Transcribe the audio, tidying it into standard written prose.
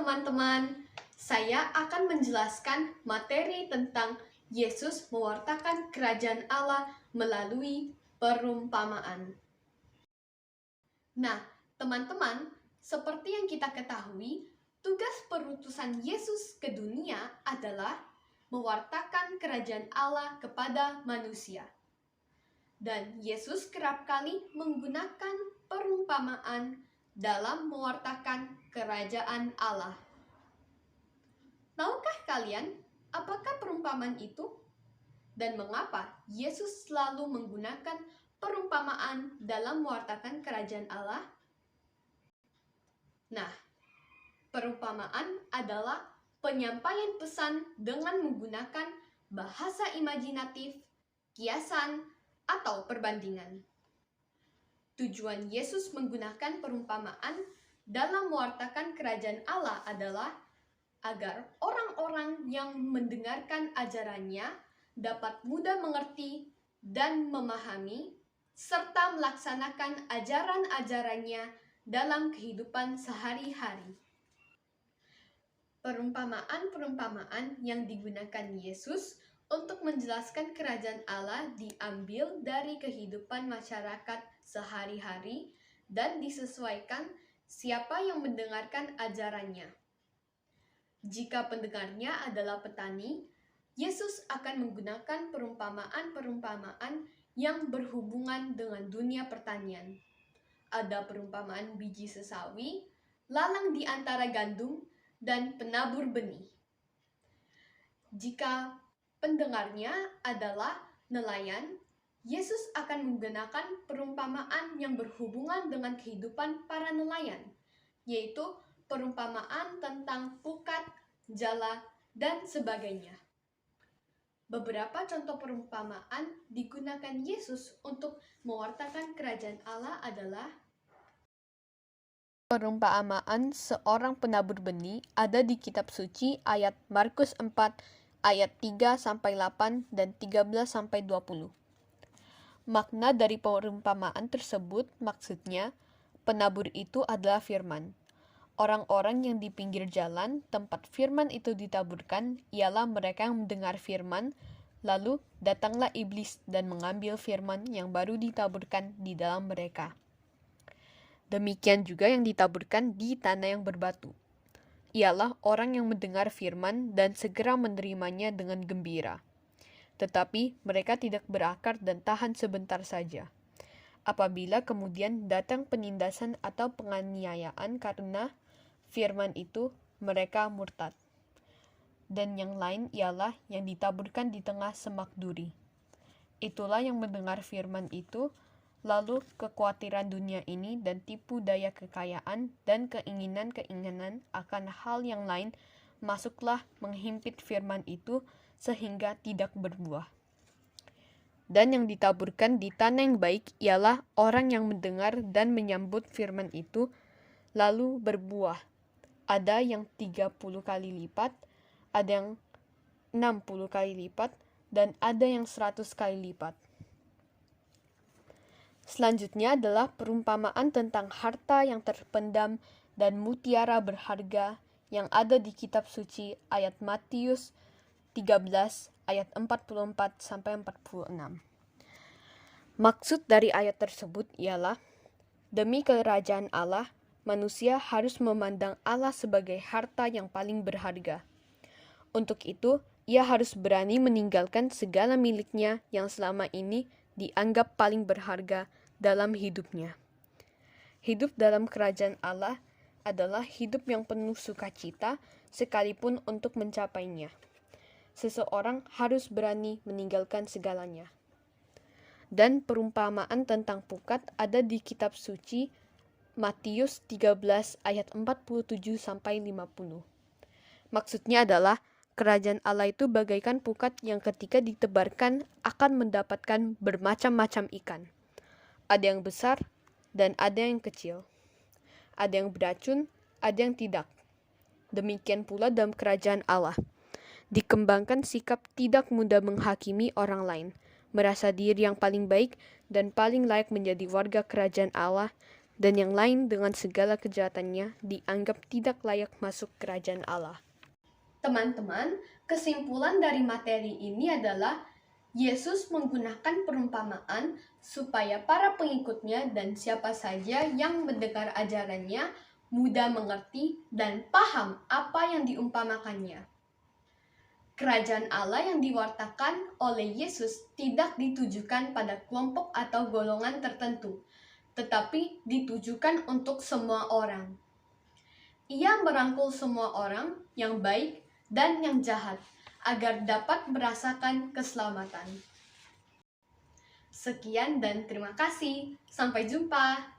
teman-teman, saya akan menjelaskan materi tentang Yesus mewartakan kerajaan Allah melalui perumpamaan. Nah, teman-teman, seperti yang kita ketahui, tugas perutusan Yesus ke dunia adalah mewartakan kerajaan Allah kepada manusia. Dan Yesus kerap kali menggunakan perumpamaan dalam mewartakan kerajaan Allah. Tahukah kalian apakah perumpamaan itu? Dan mengapa Yesus selalu menggunakan perumpamaan dalam mewartakan kerajaan Allah? Nah, perumpamaan adalah penyampaian pesan dengan menggunakan bahasa imajinatif, kiasan, atau perbandingan. Tujuan Yesus menggunakan perumpamaan dalam mewartakan kerajaan Allah adalah agar orang-orang yang mendengarkan ajarannya dapat mudah mengerti dan memahami, serta melaksanakan ajaran-ajarannya dalam kehidupan sehari-hari. Perumpamaan-perumpamaan yang digunakan Yesus untuk menjelaskan kerajaan Allah diambil dari kehidupan masyarakat sehari-hari dan disesuaikan siapa yang mendengarkan ajarannya. Jika pendengarnya adalah petani, Yesus akan menggunakan perumpamaan-perumpamaan yang berhubungan dengan dunia pertanian. Ada perumpamaan biji sesawi, lalang di antara gandum, dan penabur benih. Jika pendengarnya adalah nelayan, Yesus akan menggunakan perumpamaan yang berhubungan dengan kehidupan para nelayan, yaitu perumpamaan tentang pukat, jala, dan sebagainya. Beberapa contoh perumpamaan digunakan Yesus untuk mewartakan kerajaan Allah adalah perumpamaan seorang penabur benih ada di kitab suci ayat Markus 4 ayat 3-8 dan 13-20. Makna dari perumpamaan tersebut maksudnya penabur itu adalah firman. Orang-orang yang di pinggir jalan tempat firman itu ditaburkan ialah mereka yang mendengar firman, lalu datanglah iblis dan mengambil firman yang baru ditaburkan di dalam mereka. Demikian juga yang ditaburkan di tanah yang berbatu. Ialah orang yang mendengar firman dan segera menerimanya dengan gembira. Tetapi mereka tidak berakar dan tahan sebentar saja. Apabila kemudian datang penindasan atau penganiayaan karena firman itu, mereka murtad. Dan yang lain ialah yang ditaburkan di tengah semak duri. Itulah yang mendengar firman itu, lalu kekhawatiran dunia ini dan tipu daya kekayaan dan keinginan-keinginan akan hal yang lain masuklah menghimpit firman itu sehingga tidak berbuah. Dan yang ditaburkan di tanah yang baik ialah orang yang mendengar dan menyambut firman itu, lalu berbuah. Ada yang 30 kali lipat, ada yang 60 kali lipat, dan ada yang 100 kali lipat. Selanjutnya adalah perumpamaan tentang harta yang terpendam dan mutiara berharga yang ada di kitab suci ayat Matius 13 ayat 44-46. Maksud dari ayat tersebut ialah, demi kerajaan Allah, manusia harus memandang Allah sebagai harta yang paling berharga. Untuk itu, ia harus berani meninggalkan segala miliknya yang selama ini dianggap paling berharga dalam hidupnya. Hidup dalam kerajaan Allah adalah hidup yang penuh sukacita sekalipun untuk mencapainya. Seseorang harus berani meninggalkan segalanya. Dan perumpamaan tentang pukat ada di kitab suci Matius 13 ayat 47-50. Maksudnya adalah kerajaan Allah itu bagaikan pukat yang ketika ditebarkan akan mendapatkan bermacam-macam ikan. Ada yang besar dan ada yang kecil. Ada yang beracun, ada yang tidak. Demikian pula dalam kerajaan Allah. Dikembangkan sikap tidak mudah menghakimi orang lain, merasa diri yang paling baik dan paling layak menjadi warga kerajaan Allah, dan yang lain dengan segala kejahatannya dianggap tidak layak masuk kerajaan Allah. Teman-teman, kesimpulan dari materi ini adalah Yesus menggunakan perumpamaan supaya para pengikutnya dan siapa saja yang mendengar ajarannya mudah mengerti dan paham apa yang diumpamakannya. Kerajaan Allah yang diwartakan oleh Yesus tidak ditujukan pada kelompok atau golongan tertentu, tetapi ditujukan untuk semua orang. Ia merangkul semua orang yang baik dan yang jahat, agar dapat merasakan keselamatan. Sekian dan terima kasih. Sampai jumpa.